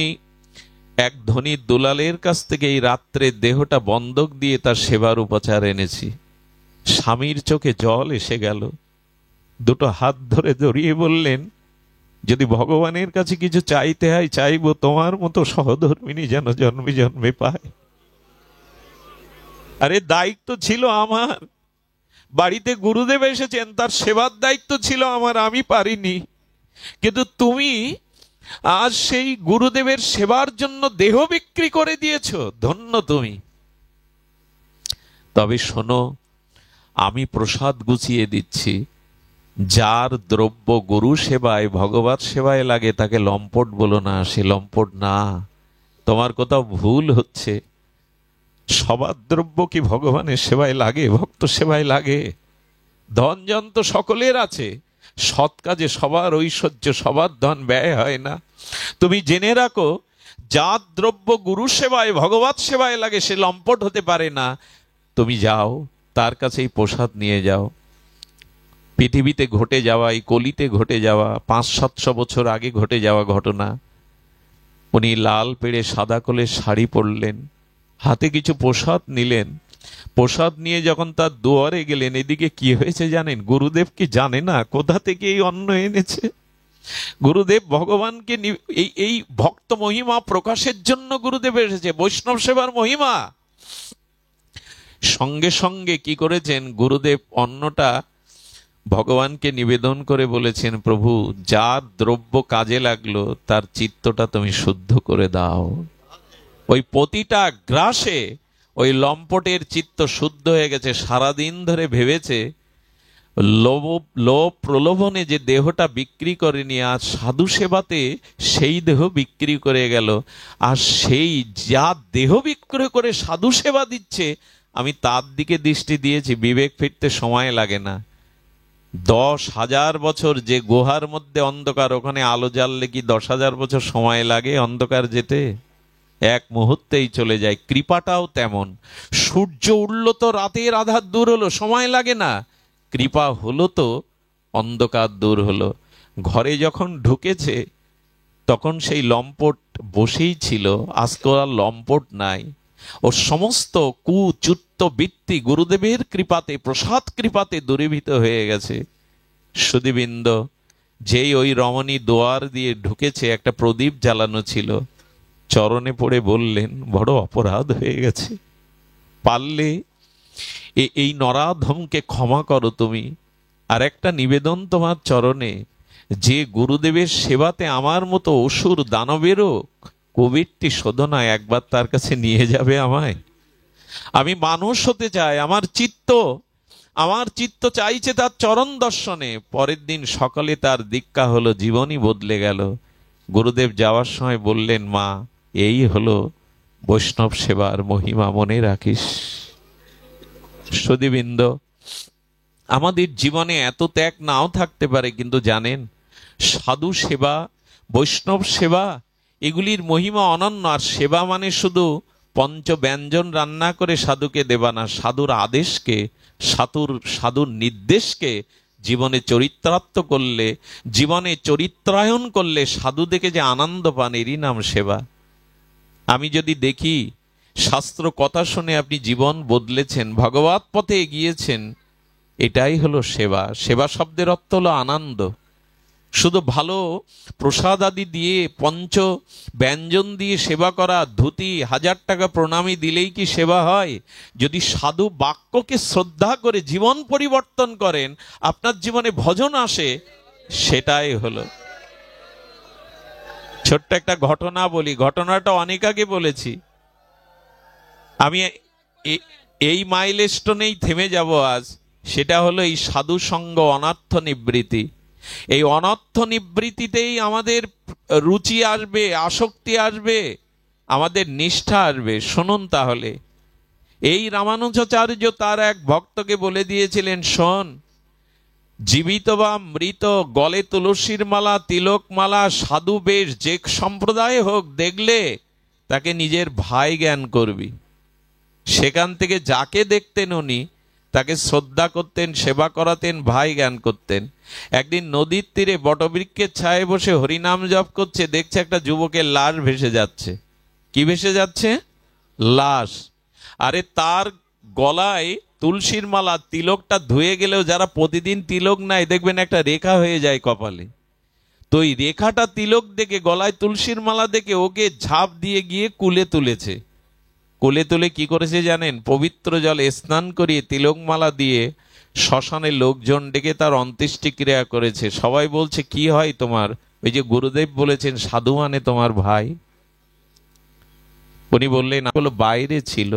এক ধনী দুলালের কাছ থেকে এই রাত্রে দেহটা বন্ধক দিয়ে তার সেবার উপাচার এনেছি। স্বামীর চোখে জল এসে গেল, দুটো হাত ধরে জড়িয়ে বললেন, যদি ভগবানের কাছে কিছু চাইতে হয়, চাইবো তোমার মতো সহধর্মিনী যেন জন্মে জন্মে পায়। আরে দায়িত্ব ছিল আমার, বাড়িতে গুরুদেব এসেছেন, তার সেবার দায়িত্ব ছিল আমার, আমি পারিনি। কিন্তু তুমি আজ সেই গুরুদেবের সেবার জন্য দেহ বিক্রি করে দিয়েছো, ধন্য তুমি। তবে শোনো, আমি প্রসাদ গুছিয়ে দিচ্ছি। যার দ্রব্য গুরু সেবায় ভগবত সেবায় লাগে, তাকে লম্পট বলো না, সে লম্পট না। তোমার কোথাও ভুল হচ্ছে। সবার দ্রব্য কি ভগবানের সেবায় লাগে, ভক্ত সেবায় লাগে? ধন জন তো সকলের আছে, সৎ কাজে সবার ঐশ্বর্য, সবার ধন ব্যয় হয় না। তুমি জেনে রাখো, যার দ্রব্য গুরু সেবায় ভগবত সেবায় লাগে, সে লম্পট হতে পারে না। তুমি যাও, তার কাছেই প্রসাদ নিয়ে যাও। পৃথিবীতে ঘটে যাওয়া, এই কলিতে ঘটে যাওয়া, 500-700 বছর আগে ঘটে যাওয়া ঘটনা। উনি লাল পেড়ে সাদা কোলে শাড়ি পরলেন, হাতে কিছু প্রসাদ নিলেন। প্রসাদ নিয়ে যখন তার দুয়ারে গেলেন, এদিকে কি হয়েছে জানেন? গুরুদেব কি জানে না কোথা থেকে এই অন্ন এনেছে? গুরুদেব ভগবানকে এই ভক্ত মহিমা প্রকাশের জন্য গুরুদেব এসেছে, বৈষ্ণব সেবার মহিমা। সঙ্গে সঙ্গে কি করেছেন, গুরুদেব অন্নটা ভগবানকে নিবেদন করে বলেছেন, প্রভু, যার দ্রব্য কাজে লাগলো তার চিত্তটা তুমি শুদ্ধ করে দাও। ওই প্রতিটা গ্রাসে ওই লম্পটের চিত্ত শুদ্ধ হয়ে গেছে। সারাদিন ধরে ভেবেছে লোভ লোভ প্রলোভনে যে দেহটা বিক্রি করেনি, আজ সাধু সেবাতে সেই দেহ বিক্রি করে গেল। আর সেই যা দেহ বিক্রি করে সাধু সেবা দিচ্ছে, আমি তার দিকে দৃষ্টি দিয়েছি, বিবেক ফিরতে সময় লাগে না। 10,000 বছর যে গুহার মধ্যে অন্ধকার, ওখানে আলো জ্বাললে কি 10,000 বছর সময় লাগে অন্ধকার যেতে? এক মুহূর্তেই চলে যায়। কৃপাটাও তেমন। সূর্য উঠল তো রাতের আধার দূর হলো, সময় লাগে না। কৃপা হলো তো অন্ধকার দূর হলো। ঘরে যখন ঢুকেছে তখন সেই লম্পট বসেই ছিল, আজকে আর লম্পট নাই। ওর সমস্ত কুচুত্ত বৃত্তি গুরুদেবের কৃপাতে, প্রসাদ কৃপাতে দূরীভূত হয়ে গেছে। সুধীবৃন্দ, যেই ওই রমণী দোয়ার দিয়ে ঢুকেছে, একটা প্রদীপ জ্বালানো ছিল, চরণে পড়ে বললেন, বড় অপরাধ হয়ে গেছে, পারলে এই নরাধমকে ক্ষমা করো তুমি। আর একটা নিবেদন তোমার চরণে, যে গুরুদেবের সেবাতে আমার মতো অসুর দানবেরও কোভিডটি শোধনায় একবার তার কাছে নিয়ে যাবে আমায়। আমি মানুষ হতে চাই, আমার চিত্ত চাইছে তার চরণ দর্শনে। পরের দিন সকালে তার দীক্ষা হলো, জীবনই বদলে গেল। গুরুদেব যাওয়ার সময় বললেন, মা, এই হলো বৈষ্ণব সেবার মহিমা, মনে রাখিস। সুধীবৃন্দ, আমাদের জীবনে এত ত্যাগ নাও থাকতে পারে, কিন্তু জানেন, সাধু সেবা, বৈষ্ণব সেবা, এগুলির মহিমা অনন্য। আর সেবা মানে শুধু পঞ্চ ব্যঞ্জন রান্না করে সাধুকে দেবা না, সাধুর আদেশকে, সাধুর নির্দেশকে জীবনে চরিত্রার্থ করলে, জীবনে চরিত্রায়ন করলে সাধু দেখে যে আনন্দ পান, এরই নাম সেবা। আমি যদি দেখি শাস্ত্র কথা শুনে আপনি জীবন বদলেছেন, ভগবত পথে এগিয়েছেন, এটাই হলো সেবা। সেবা শব্দের অর্থ হলো আনন্দ। শুধু ভালো প্রসাদ আদি দিয়ে, পঞ্চ ব্যঞ্জন দিয়ে সেবা করা, ধুতি 1000 টাকা প্রণামী দিলেই কি সেবা হয়? যদি সাধু বাক্যকে শ্রদ্ধা করে জীবন পরিবর্তন করেন, আপনার জীবনে ভজন আসে, সেটাই হলো। ছোট্ট একটা ঘটনা বলি, ঘটনাটা অনেক আগে বলেছি। আমি এই মাইলস্টোনেই থেমে যাব আজ। সেটা হলো এই সাধু সঙ্গ, অনর্থ নিবৃত্তি। এই অনর্থ নিবৃত্তিতেই আমাদের রুচি আসবে, আসক্তি আসবে, আমাদের নিষ্ঠা আসবে। শুনুন তাহলে, এই রামানুজাচার্য তার এক ভক্তকে বলে দিয়েছিলেন, শোন, জীবিত বা মৃত, গলে তুলসীর মালা, তিলক মালা, সাধু বেশ, যে সম্প্রদায় হোক, দেখলে তাকে নিজের ভাই জ্ঞান করবি। সেখান থেকে যাকে দেখতেন উনি তাকে শ্রদ্ধা করতেন, সেবা করাতেন, ভাই জ্ঞান করতেন। একদিন নদীর তীরে বটবৃক্ষের ছায়ে বসে হরিনাম জপ করছে, দেখছে একটা যুবকের লাশ ভেসে যাচ্ছে। কি ভেসে যাচ্ছে? লাশ। আরে তার গলায় তুলসীর মালা, তিলকটা ধুয়ে গেলেও যারা প্রতিদিন তিলক নেয় দেখবেন একটা রেখা হয়ে যায় কপালে। তো এই রেখাটা তিলক দেখে, গলায় তুলসীর মালা দেখে ওকে ঝাঁপ দিয়ে গিয়ে কুলে তুলেছে। কোলে তুলে কি করেছে জানেন? পবিত্র জলে স্নান করিয়ে তিলকমালা দিয়ে শ্মশানে লোকজন ডেকে তার অন্ত্যেষ্টিক্রিয়া করেছে। সবাই বলছে, কি হয় তোমার? ওই যে গুরুদেব বলেছেন সাধু মানে তোমার ভাই। উনি বললেন, বলো বাইরে ছিল,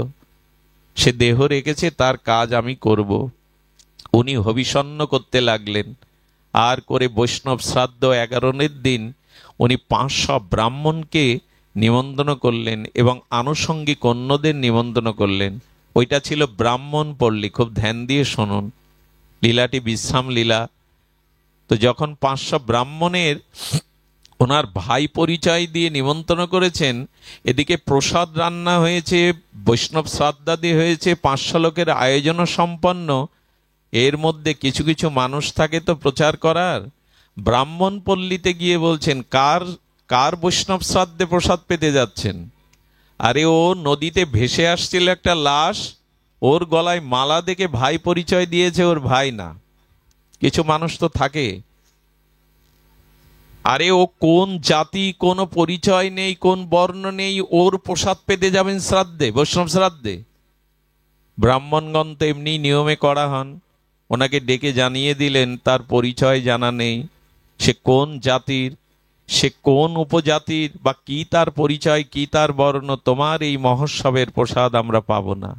সে দেহ রেখেছে, তার কাজ আমি করব। উনি হবিষণ্ণ করতে লাগলেন। আর করে বৈষ্ণব শ্রাদ্ধ 11 দিন উনি 500 ব্রাহ্মণকে নিমন্ত্রণ করলেন এবং আনুষঙ্গিক অন্যদের নিমন্ত্রণ করলেন। ওইটা ছিল ব্রাহ্মণ পল্লী। খুব ধ্যান দিয়ে শুনুন, লীলাটি বিশ্রাম লীলা। তো যখন 500 ব্রাহ্মণের ওনার ভাই পরিচয় দিয়ে নিমন্ত্রণ করেছেন, এদিকে প্রসাদ রান্না হয়েছে, বৈষ্ণব শ্রাদ্ধাদি হয়েছে, 500 লোকের আয়োজন সম্পন্ন। এর মধ্যে কিছু কিছু মানুষ থাকে তো প্রচার করার। ব্রাহ্মণ পল্লীতে গিয়ে বলছেন, কার বৈষ্ণব শ্রাদ্ধে প্রসাদ পেতে যাচ্ছেন? আরে ও নদীতে ভেসে আসছিল একটা লাশ, ওর গলায় মালা দেখে ভাই পরিচয় দিয়েছে, ওর ভাই না। কিছু মানুষ তো থাকে। আরে ও কোন জাতি, কোনো পরিচয় নেই, কোন বর্ণ নেই, ওর প্রসাদ পেতে যাবেন শ্রাদ্ধে, বৈষ্ণব শ্রাদ্ধে? ব্রাহ্মণগণ তো এমনি নিয়মে করা হন। ওনাকে ডেকে জানিয়ে দিলেন তার পরিচয় জানা নেই, সে কোন জাতির, সে কোন উপজাতির, বা কি তার পরিচয়, কি তার বর্ণ, তোমার এই মহোৎসবের প্রসাদ আমরা পাবো না।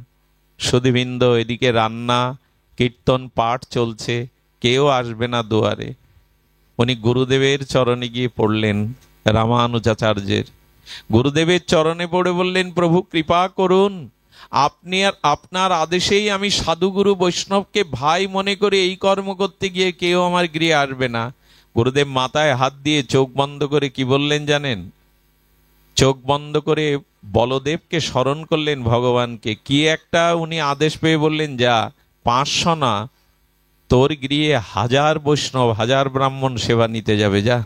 সুধীবৃন্দ, এদিকে রান্না, কীর্তন, পাঠ চলছে, কেউ আসবে না দুয়ারে। উনি গুরুদেবের চরণে গিয়ে পড়লেন, রামানুজাচার্যের গুরুদেবের চরণে পড়ে বললেন, প্রভু কৃপা করুন, আপনি আর আপনার আদেশেই আমি সাধুগুরু বৈষ্ণবকে ভাই মনে করে এই কর্ম করতে গিয়ে কেউ আমার গৃহে আসবে না। গুরুদেব মাথায় হাত দিয়ে চোখ বন্ধ করে কি বললেন জানেন? চোখ বন্ধ করে বলদেবকে স্মরণ করলেন, ভগবানকে। কি একটা উনি আদেশ পেয়ে বললেন, যা 500 না, তোর গৃহে 1000 বৈষ্ণব 1000 ব্রাহ্মণ সেবা নিতে যাবে, যা।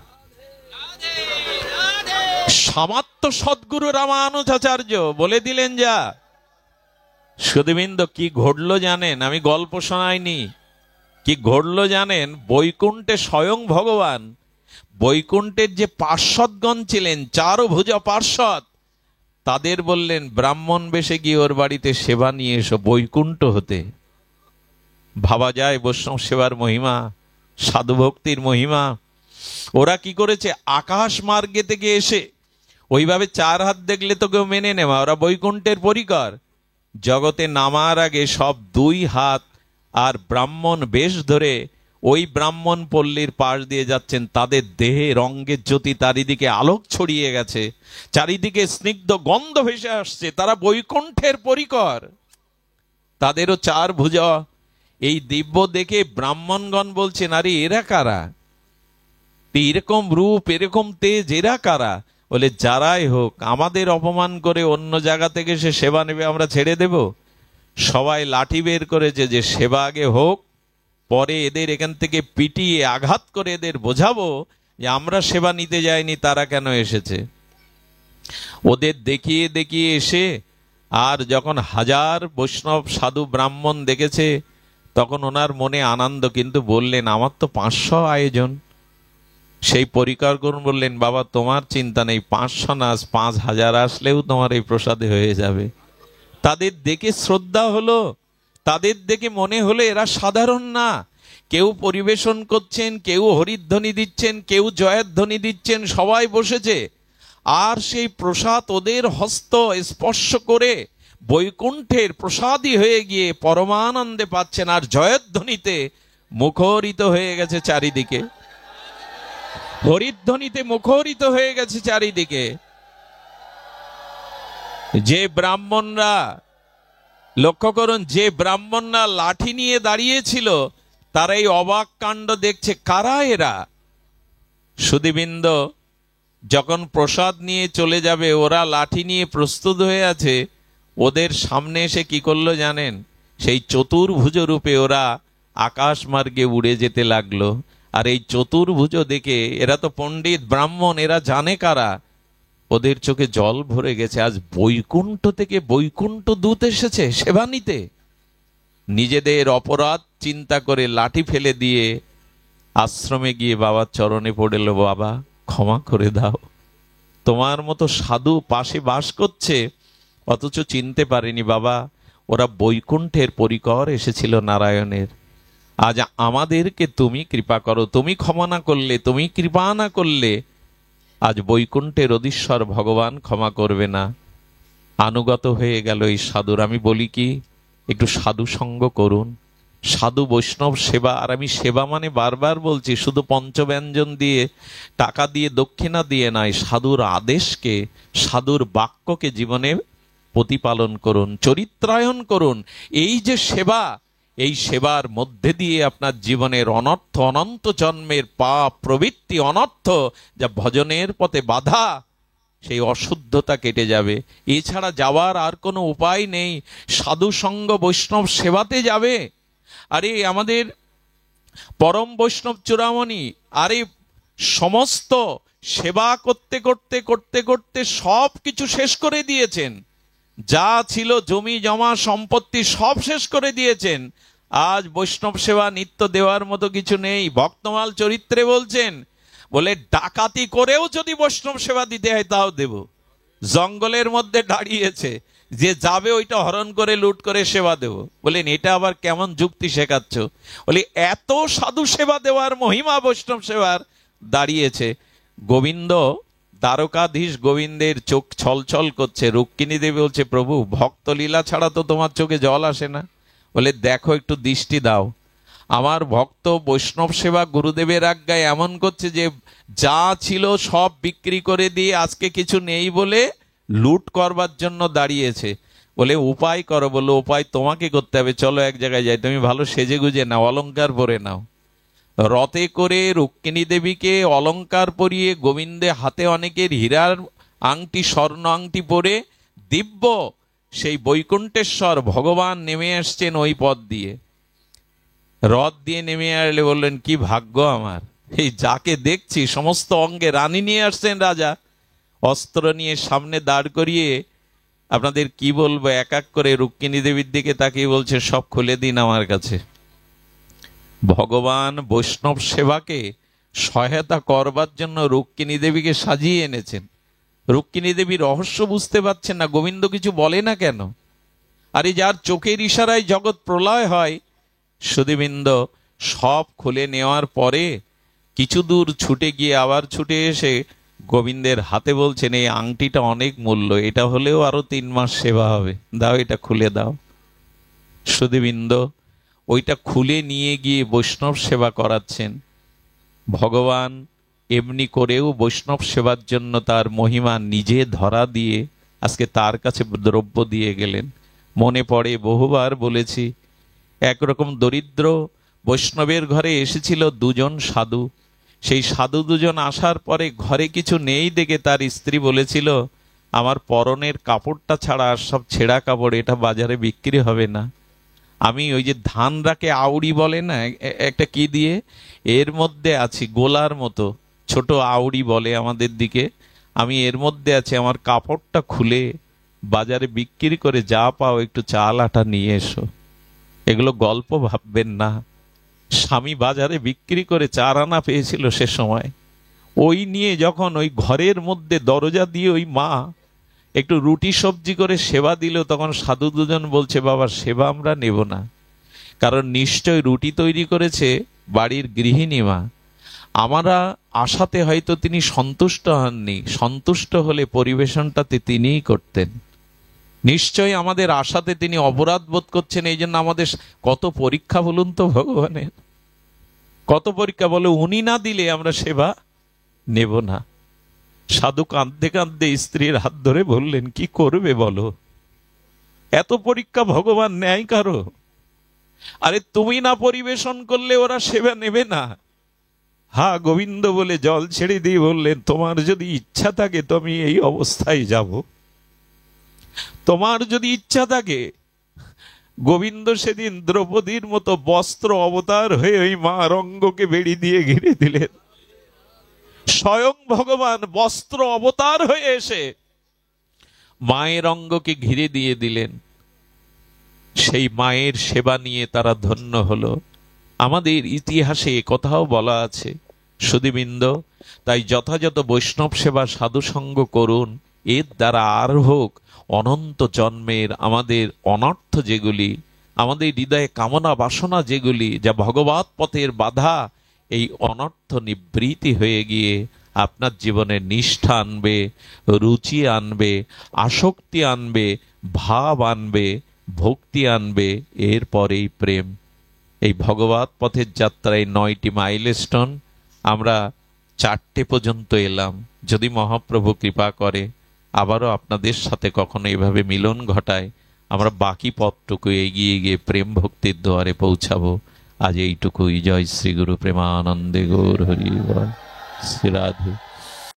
সামাত্য সদ্গুরু রামানুজাচার্য বলে দিলেন, যা। সুধীবৃন্দ, কি ঘটলো জানেন? আমি গল্প শোনাইনি, কি ঘটলো জানেন? বৈকুণ্ঠে স্বয়ং ভগবান, বৈকুণ্ঠের যে পার্ষদগণ ছিলেন, 4 ভুজা পার্ষদ, তাদের বললেন ব্রাহ্মণ বেশে গিয়ে ওর বাড়িতে সেবা নিয়ে এসো বৈকুণ্ঠ হতে। ভাবা যায় বৈষ্ণব সেবার মহিমা, সাধু ভক্তির মহিমা। ওরা কি করেছে? আকাশ মার্গে থেকে এসে ওইভাবে 4 হাত দেখলে তো কেউ মেনে নেওয়া, ওরা বৈকুণ্ঠের পরিকর। জগতে নামার আগে সব 2 হাত আর ব্রাহ্মণ বেশ ধরে ওই ব্রাহ্মণ পল্লীর পাশ দিয়ে যাচ্ছেন। তাদের দেহে রঙ্গের জ্যোতি, চারিদিকে আলোক ছড়িয়ে গেছে, চারিদিকে স্নিগ্ধ গন্ধ ভেসে আসছে। তারা বৈকুণ্ঠের পরিকর, তাদেরও 4 ভুজা। এই দিব্য দেখে ব্রাহ্মণগণ বলছেন, আরে এরা কারা? এরকম রূপ, এরকম তেজ, এরা কারা? বলে, যারাই হোক, আমাদের অপমান করে অন্য জায়গা থেকে সে সেবা নেবে, আমরা ছেড়ে দেব? সবাই লাঠি বের করেছে যে সেবা আগে হোক, পরে এদের এখান থেকে পিটিয়ে আঘাত করে এদের বোঝাবো যে আমরা সেবা নিতে যাইনি, তারা কেন এসেছে। ওদের দেখিয়ে দেখিয়ে এসে, আর যখন 1000 বৈষ্ণব সাধু ব্রাহ্মণ দেখেছে, তখন ওনার মনে আনন্দ, কিন্তু বললেন, আমার তো 500 আয়োজন। সেই পরিকর করুন, বললেন, বাবা তোমার চিন্তা নেই, 500 না, 5000 আসলেও তোমার এই প্রসাদে হয়ে যাবে। তাদের দেখে শ্রদ্ধা হলো, তাদের দেখে মনে হলো এরা সাধারণ না। কেউ পরিবেশন করছেন, কেউ হরিধ্বনি দিচ্ছেন, কেউ জয়ধ্বনি দিচ্ছেন, সবাই বসেছে। আর সেই প্রসাদ ওদের হস্ত স্পর্শ করে বৈকুণ্ঠের প্রসাদী হয়ে গিয়ে পরমানন্দে পাচ্ছেন, আর জয়ধ্বনিতে মুখরিত হয়ে গেছে চারিদিকে, হরিধ্বনিতে মুখরিত হয়ে গেছে চারিদিকে। যে ব্রাহ্মণরা, লক্ষ্য করুন, যে ব্রাহ্মণরা লাঠি নিয়ে দাঁড়িয়েছিল, তারা এই অবাক কাণ্ড দেখছে। কারা এরা? সুধীবৃন্দ, যখন প্রসাদ নিয়ে চলে যাবে, ওরা লাঠি নিয়ে প্রস্তুত হয়ে আছে। ওদের সামনে এসে কি করলো জানেন? সেই চতুর্ভুজ রূপে ওরা আকাশ মার্গে উড়ে যেতে লাগলো। আর এই চতুর্ভুজ দেখে, এরা তো পণ্ডিত ব্রাহ্মণ, এরা জানে কারা। ওদের চোখে জল ভরে গেছে। আজ বৈকুণ্ঠ থেকে বৈকুণ্ঠ দূত এসেছে সেবা নিতে। নিজেদের অপরাধ চিন্তা করে লাঠি ফেলে দিয়ে আশ্রমে গিয়ে বাবার চরণে পড়ল, বাবা ক্ষমা করে দাও, তোমার মতো সাধু পাশে বাস করছে, অথচ চিনতে পারিনি বাবা, ওরা বৈকুণ্ঠের পরিকর এসেছিল নারায়ণের। আজ আমাদেরকে তুমি কৃপা করো, তুমি ক্ষমা না করলে, তুমি কৃপা না করলে আজ বৈকুণ্ঠের অধীশ্বর ভগবান ক্ষমা করবে না। আনুগত হয়ে গেল এই সাধুর। আমি বলি কি, একটু সাধু সঙ্গ করুন, সাধু বৈষ্ণব সেবা। আর আমি সেবা মানে বারবার বলছি, শুধু পঞ্চব্যঞ্জন দিয়ে, টাকা দিয়ে, দক্ষিণা দিয়ে নয়, সাধুর আদেশকে, সাধুর বাক্যকে জীবনে প্রতিপালন করুন, চরিত্রায়ন করুন। এই যে সেবা, এই সেবার মধ্যে দিয়ে আপনার জীবনের অনর্থ, অনন্ত জন্মের পাপ প্রবৃত্তি, অনর্থ যা ভজনের পথে বাধা, সেই অশুদ্ধতা কেটে যাবে। এছাড়া যাওয়ার আর কোনো উপায় নেই। সাধু সঙ্গ বৈষ্ণব সেবাতে যাবে। আরে আমাদের পরম বৈষ্ণব চূড়ামণি, আরে সমস্ত সেবা করতে করতে করতে করতে সব কিছু শেষ করে দিয়েছেন। যা ছিল জমি জমা সম্পত্তি সব শেষ করে দিয়েছেন। আজ বৈষ্ণব সেবা নিত্য দেওয়ার মতো কিছু নেই। ভক্তমাল চরিত্রে বলছেন, বলে ডাকাতি করেও যদি বৈষ্ণব সেবা দিতে হয় তাও দেব। জঙ্গলের মধ্যে দাঁড়িয়েছে, যে যাবে ওইটা হরণ করে লুট করে সেবা দেব। বলেন এটা আবার কেমন যুক্তি শেখাচ্ছ? বলি এত সাধু সেবা দেওয়ার মহিমা বৈষ্ণব সেবার দাঁড়িয়েছে। গোবিন্দ, দ্বারকাধীশ গোবিন্দের চোখ ছলছল করছে। রুক্মিণী দেবী বলছে, প্রভু ভক্ত লীলা ছাড়া তো তোমার চোখে জল আসে না। বলে দেখো, একটু দৃষ্টি দাও। আমার ভক্ত বৈষ্ণব সেবা গুরুদেবের আজ্ঞায় এমন করছে যে যা ছিল সব বিক্রি করে দিয়ে আজকে কিছু নেই বলে লুট করবার জন্য দাঁড়িয়েছে। বলে উপায় করো। বললো উপায় তোমাকে করতে হবে, চলো এক জায়গায় যাই, তুমি ভালো সেজে গুজে নাও, অলংকার পরে নাও। রথে করে রুক্মিণী দেবীকে অলংকার পরিয়ে গোবিন্দে হাতে অনেকের হীরার আংটি স্বর্ণ আংটি পরে দিব্য সেই বৈকুণ্ঠেশ্বর ভগবান নেমে আসছেন ওই পথ দিয়ে। রথ দিয়ে নেমে আসলে বললেন কি ভাগ্য আমার, এই যাকে দেখছি সমস্ত অঙ্গে রানী নিয়ে আসছেন রাজা, অস্ত্র নিয়ে সামনে দাঁড় করিয়ে আপনাদের কি বলবো, এক এক করে রুক্মিণী দেবীর দিকে তাকিয়ে বলছে সব খুলে দিন আমার কাছে। ভগবান বৈষ্ণব সেবাকে সহায়তা করবার জন্য রুক্মিণী দেবীকে সাজিয়ে এনেছেন। রুক্মিণী দেবী রহস্য বুঝতে পারছেন না, গোবিন্দ কিছু বলে না কেন। আর এই যার চোখের ইশারায় জগৎ প্রলয় হয়, সুধীবৃন্দ সব খুলে নেওয়ার পরে কিছু দূর ছুটে গিয়ে আবার ছুটে এসে গোবিন্দের হাতে বলছেন এই আংটিটা অনেক মূল্য, এটা হলেও আরো 3 মাস সেবা হবে, দাও এটা খুলে দাও। সুধীবৃন্দ ওইটা খুলে নিয়ে গিয়ে বৈষ্ণব সেবা করাচ্ছেন। ভগবান এমনি করেও বৈষ্ণব সেবার জন্য তার মহিমা নিজে ধরা দিয়ে আজকে তার কাছে দ্রব্য দিয়ে গেলেন। মনে পড়ে বহুবার বলেছি, একরকম দরিদ্র বৈষ্ণবের ঘরে এসেছিল 2 জন সাধু। সেই সাধু 2 জন আসার পরে ঘরে কিছু নেই দেখে তার স্ত্রী বলেছিল আমার পরনের কাপড়টা ছাড়া আর সব ছেঁড়া কাপড়, এটা বাজারে বিক্রি হবে না। আমি ওই যে ধান রাখে আউড়ি বলে না একটা কি দিয়ে, এর মধ্যে আছি, গোলার মতো ছোট আউড়ি বলে আমাদের দিকে, আমি এর মধ্যে আছি, আমার কাপড়টা খুলে বাজারে বিক্রি করে যা পাও একটু চাল আটা নিয়ে এসো। এগুলো গল্প ভাববেন না। স্বামী বাজারে বিক্রি করে 4 আনা পেয়েছিল সে সময়, ওই নিয়ে যখন ওই ঘরের মধ্যে দরজা দিয়ে ওই মা একটু রুটি সবজি করে সেবা দিল, তখন সাধু 2 জন বলছে বাবা সেবা আমরা নেব না, কারণ নিশ্চয় রুটি তৈরি করেছে বাড়ির গৃহিণী মা, আমরা আশাতে হয়তো তিনি সন্তুষ্ট হননি, সন্তুষ্ট হলে পরিবেশনটাতে তিনিই করতেন। নিশ্চয়ই আমাদের আশাতে তিনি অপরাধ বোধ করছেন, এই জন্য আমাদের কত পরীক্ষা বলুন তো ভগবানের, কত পরীক্ষা। বলে উনি না দিলে আমরা সেবা নেব না। সাধু কাঁদতে কাঁদতে স্ত্রীর হাত ধরে বললেন কি করবে বলো, এত পরীক্ষা ভগবান নেয় কারো? আরে তুমি না পরিবেশন করলে ওরা সেবা নেবে না। হা গোবিন্দ বলে জল ছেড়ে দিয়ে বললেন তোমার যদি ইচ্ছা থাকে তো আমি এই অবস্থায় যাব, তোমার যদি ইচ্ছা থাকে। গোবিন্দ সেদিন দ্রৌপদীর মতো বস্ত্র অবতার হয়ে ওই মা রঙ্গকে বেড়ি দিয়ে ঘিরে দিলেন। স্বয়ং ভগবান বস্ত্র অবতার হয়ে এসে মায়ের অঙ্গকে ঘিরে দিয়ে দিলেন। সেই মায়ের সেবা নিয়ে তারা ধন্য হলো। আমাদের ইতিহাসে কোথাও বলা আছে সুধীবৃন্দ, তাই যথাযথ বৈষ্ণব সেবা সাধুসঙ্গ করুন, এর দ্বারা আর হোক অনন্ত জন্মের আমাদের অনর্থ যেগুলি, আমাদের হৃদয়ে কামনা বাসনা যেগুলি, যা ভগবৎ পথের বাধা, এই অনর্থ নিবৃত্তি হয়ে গিয়ে আপনার জীবনে নিষ্ঠা আনবে, রুচি আনবে, আসক্তি আনবে, ভাব আনবে, ভক্তি আনবে, এরপরেই প্রেম। এই ভগবৎ পথের যাত্রায় 9টি মাইলস্টোন, আমরা 4টে পর্যন্ত এলাম। যদি মহাপ্রভু কৃপা করে আবারও আপনাদের সাথে কখনো এভাবে মিলন ঘটায়, আমরা বাকি পথটুকু এগিয়ে গিয়ে প্রেম ভক্তির দুয়ারে পৌঁছাবো। আজ এইটুকুই। জয় শ্রী গুরু প্রেমানন্দে গৌর হরি বল। শ্রী রাধে।